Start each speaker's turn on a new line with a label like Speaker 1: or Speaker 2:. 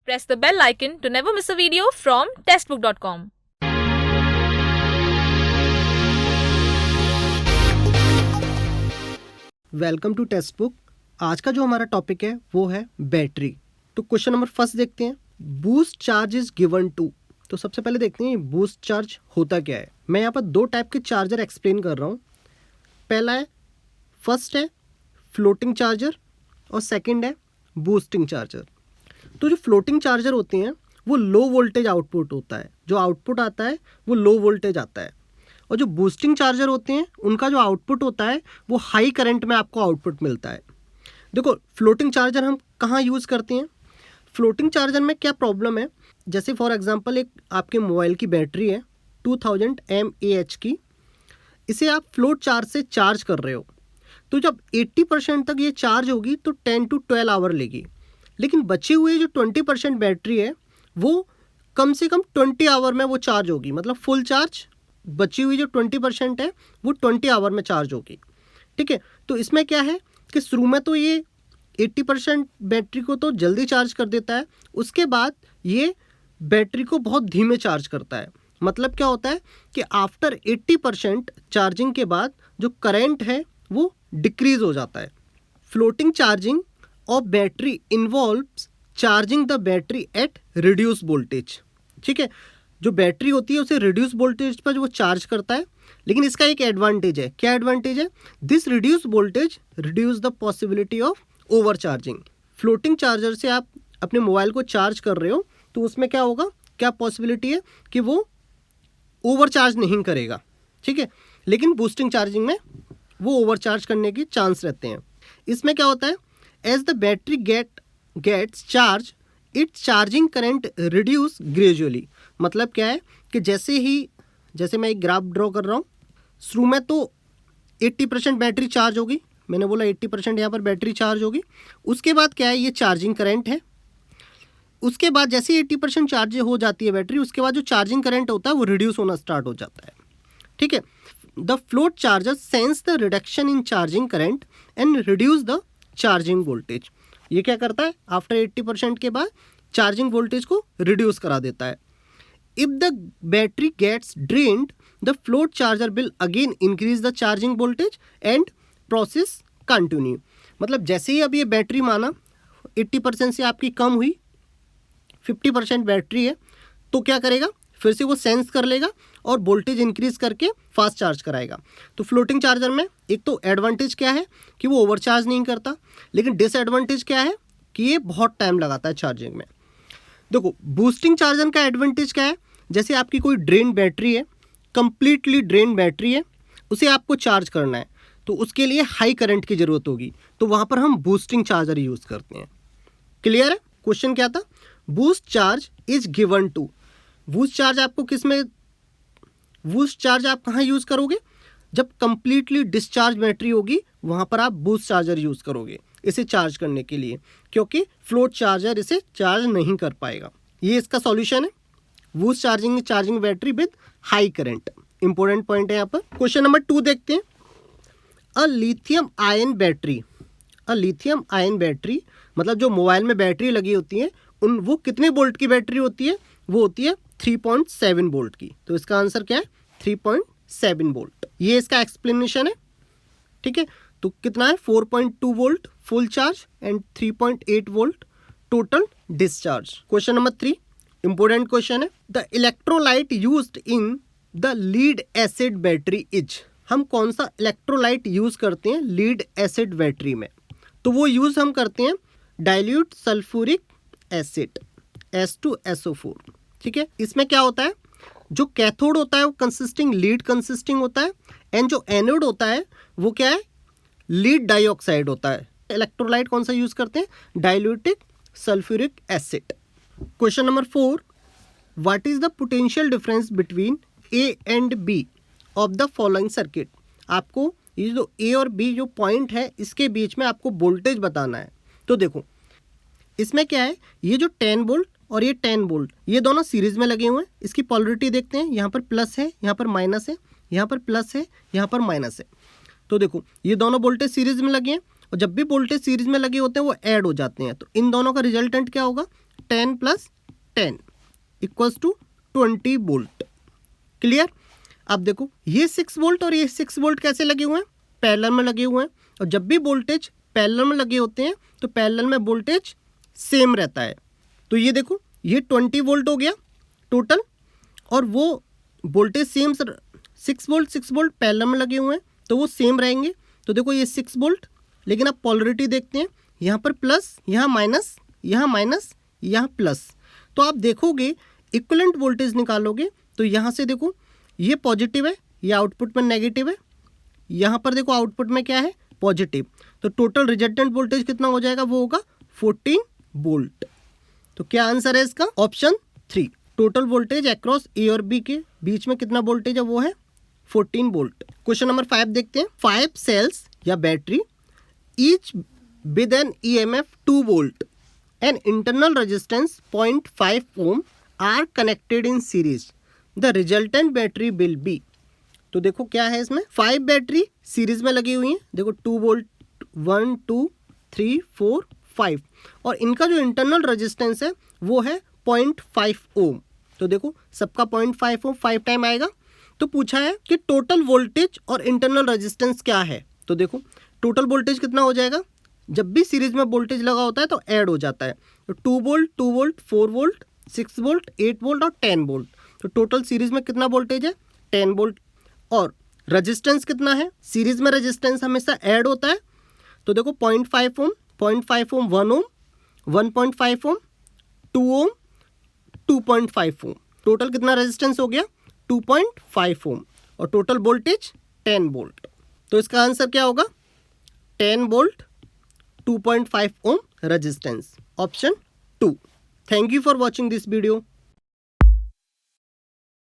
Speaker 1: Press the bell icon to never miss a video from testbook.com.
Speaker 2: Welcome to Testbook. आज का जो हमारा topic है वो है बैटरी। तो क्वेश्चन नंबर फर्स्ट देखते हैं, boost charge is given to. तो सबसे पहले देखते हैं बूस्ट चार्ज होता क्या है। मैं यहाँ पर दो टाइप के चार्जर एक्सप्लेन कर रहा हूँ। पहला है, फर्स्ट है फ्लोटिंग चार्जर और सेकंड है बूस्टिंग चार्जर। तो जो फ्लोटिंग चार्जर होते हैं वो लो वोल्टेज आउटपुट होता है, जो आउटपुट आता है वो लो वोल्टेज आता है। और जो बूस्टिंग चार्जर होते हैं उनका जो आउटपुट होता है वो हाई करंट में आपको आउटपुट मिलता है। देखो, फ्लोटिंग चार्जर हम कहाँ यूज़ करते हैं। फ्लोटिंग चार्जर में क्या प्रॉब्लम है, जैसे फॉर एग्जांपल एक आपके मोबाइल की बैटरी है 2000 mAh की, इसे आप फ्लोट चार्ज से चार्ज कर रहे हो, तो जब 80% तक ये चार्ज होगी तो 10 to 12 आवर लेगी। लेकिन बची हुई जो 20% बैटरी है वो कम से कम 20 आवर में वो चार्ज होगी, मतलब फुल चार्ज बची हुई जो 20% है वो 20 आवर में चार्ज होगी। ठीक है, तो इसमें क्या है कि शुरू में तो ये 80% बैटरी को तो जल्दी चार्ज कर देता है, उसके बाद ये बैटरी को बहुत धीमे चार्ज करता है। मतलब क्या होता है कि आफ्टर 80% चार्जिंग के बाद जो करंट है वो डिक्रीज हो जाता है। Floating charging of battery involves charging the battery at reduce voltage. ठीक है, जो बैटरी होती है उसे रिड्यूस वोल्टेज पर वो चार्ज करता है, लेकिन इसका एक एडवांटेज है। क्या एडवांटेज है? This reduce voltage reduce the possibility of over charging. Floating charger से आप अपने मोबाइल को चार्ज कर रहे हो तो उसमें क्या होगा, क्या पॉसिबिलिटी है कि वो ओवर चार्ज नहीं करेगा। ठीक है, लेकिन बूस्टिंग चार्जिंग में वो ओवर चार्ज करने के चांस रहते हैं। इसमें क्या होता है, as the battery gets charge its charging current reduce gradually. मतलब क्या है कि जैसे मैं एक ग्राफ ड्रॉ कर रहा हूँ, शुरू में तो 80% बैटरी चार्ज होगी, मैंने बोला 80% यहाँ पर बैटरी चार्ज होगी। उसके बाद क्या है, ये चार्जिंग करंट है। उसके बाद जैसे 80% चार्ज हो जाती है बैटरी, उसके बाद जो चार्जिंग करंट होता है वो रिड्यूस होना स्टार्ट हो जाता है। ठीक है, the float charger sense the reduction in charging current and reduce the charging voltage. ये क्या करता है, आफ्टर 80% के बाद चार्जिंग वोल्टेज को रिड्यूस करा देता है। If the battery gets drained the float charger will again increase the charging voltage and process continue. मतलब जैसे ही अब ये बैटरी माना 80% से आपकी कम हुई, 50% बैटरी है, तो क्या करेगा, फिर से वो सेंस कर लेगा और वोल्टेज इंक्रीज करके फास्ट चार्ज कराएगा। तो फ्लोटिंग चार्जर में एक तो एडवांटेज क्या है कि वो ओवरचार्ज नहीं करता, लेकिन डिसएडवांटेज क्या है कि ये बहुत टाइम लगाता है चार्जिंग में। देखो, बूस्टिंग चार्जर का एडवांटेज क्या है, जैसे आपकी कोई ड्रेन बैटरी है, कंप्लीटली ड्रेन बैटरी है, उसे आपको चार्ज करना है तो उसके लिए हाई करंट की ज़रूरत होगी, तो वहाँ पर हम बूस्टिंग चार्जर यूज़ करते हैं। क्लियर है? क्वेश्चन क्या था, boost charge is given to. Boost charge आपको बूस्ट चार्ज आप कहाँ यूज़ करोगे, जब कंप्लीटली डिस्चार्ज बैटरी होगी वहाँ पर आप बूस्ट चार्जर यूज़ करोगे इसे चार्ज करने के लिए, क्योंकि फ्लोट चार्जर इसे चार्ज नहीं कर पाएगा। ये इसका सॉल्यूशन है, boost charging battery with high current. Important point है यहाँ पर। क्वेश्चन नंबर 2 देखते हैं, a lithium ion battery. A lithium ion battery मतलब जो मोबाइल में बैटरी लगी होती है वो कितने वोल्ट की बैटरी होती है, वो होती है 3.7 वोल्ट की। तो इसका आंसर क्या है, 3.7 वोल्ट। ये इसका एक्सप्लेनेशन है। ठीक है, तो कितना है, 4.2 volt full charge and 3.8 volt total discharge. Question number 3 important question है, the electrolyte used in the lead acid battery is. हम कौन सा इलेक्ट्रोलाइट यूज करते हैं लीड एसिड बैटरी में, तो वो यूज हम करते हैं डाइल्यूट सल्फ्यूरिक एसिड H2SO4। ठीक है, इसमें क्या होता है, जो कैथोड होता है वो लीड कंसिस्टिंग होता है, एंड जो एनोड होता है वो क्या है, लीड डाइऑक्साइड होता है। इलेक्ट्रोलाइट कौन सा यूज करते हैं, dilute sulphuric acid. Question number 4, what is the potential difference between A and B of the following circuit. आपको ये जो A और B जो पॉइंट है इसके बीच में आपको वोल्टेज बताना है। तो देखो, इसमें क्या है, ये जो 10 वोल्ट और ये 10 वोल्ट ये दोनों सीरीज में लगे हुए हैं। इसकी पोलरिटी देखते हैं, यहाँ पर प्लस है, यहाँ पर माइनस है, यहाँ पर प्लस है, यहाँ पर माइनस है। तो देखो, ये दोनों वोल्टेज सीरीज में लगे हैं और जब भी वोल्टेज सीरीज में लगे होते हैं वो ऐड हो जाते हैं, तो इन दोनों का रिजल्टेंट क्या होगा, 10 plus 10 equals to 20 volt. Clear? अब देखो ये 6 वोल्ट और ये 6 वोल्ट कैसे लगे हुए हैं? पैरेलल में लगे हुए हैं, और जब भी वोल्टेज पैरेलल में लगे होते हैं तो पैरेलल में वोल्टेज सेम रहता है। तो ये देखो ये 20 वोल्ट हो गया टोटल, और वो वोल्टेज सेम 6 वोल्ट पैरेलल में लगे हुए हैं तो वो सेम रहेंगे। तो देखो ये 6 वोल्ट, लेकिन अब पॉलरिटी देखते हैं, यहाँ पर प्लस, यहाँ माइनस, यहाँ माइनस, यहाँ प्लस। तो आप देखोगे इक्विवेलेंट वोल्टेज निकालोगे तो यहाँ से देखो ये पॉजिटिव है, ये आउटपुट में नेगेटिव है, यहाँ पर देखो आउटपुट में क्या है? पॉजिटिव। तो टोटल रिजल्टेंट वोल्टेज कितना हो जाएगा? वो होगा 14 वोल्ट। तो क्या आंसर है इसका? ऑप्शन 3। टोटल वोल्टेज अक्रॉस ए और बी के बीच में कितना वोल्टेज है? वो है 14 वोल्ट। क्वेश्चन नंबर 5 देखते हैं। 5 सेल्स या battery each with an EMF 2 volt and internal resistance 0.5 ohm are connected in series, the resultant battery will be. तो देखो क्या है इसमें, 5 बैटरी सीरीज में लगी हुई हैं, देखो 2 वोल्ट, 1 2 3 4 5, और इनका जो इंटरनल रेजिस्टेंस है वो है 0.5 ओम। तो देखो सबका 0.5 ओम 5 टाइम आएगा। तो पूछा है कि टोटल वोल्टेज और इंटरनल रेजिस्टेंस क्या है। तो देखो टोटल वोल्टेज कितना हो जाएगा? जब भी सीरीज में वोल्टेज लगा होता है तो ऐड हो जाता है। तो 2 volt, 2 volt, 4 volt, 6 volt, 8 volt और 10 वोल्ट। तो टोटल सीरीज में कितना वोल्टेज है? 10 वोल्ट। और रेजिस्टेंस कितना है? सीरीज में रेजिस्टेंस हमेशा ऐड होता है। तो देखो 0.5 ओम, 0.5 ओम 1 ओम, 1.5 ओम 2 ओम, 2.5 ओम। टोटल कितना रेजिस्टेंस हो गया? 2.5 ओम। और टोटल वोल्टेज 10 वोल्ट। तो इसका आंसर क्या होगा? 10 volt, 2.5 ohm resistance, option 2। Thank you for watching this video.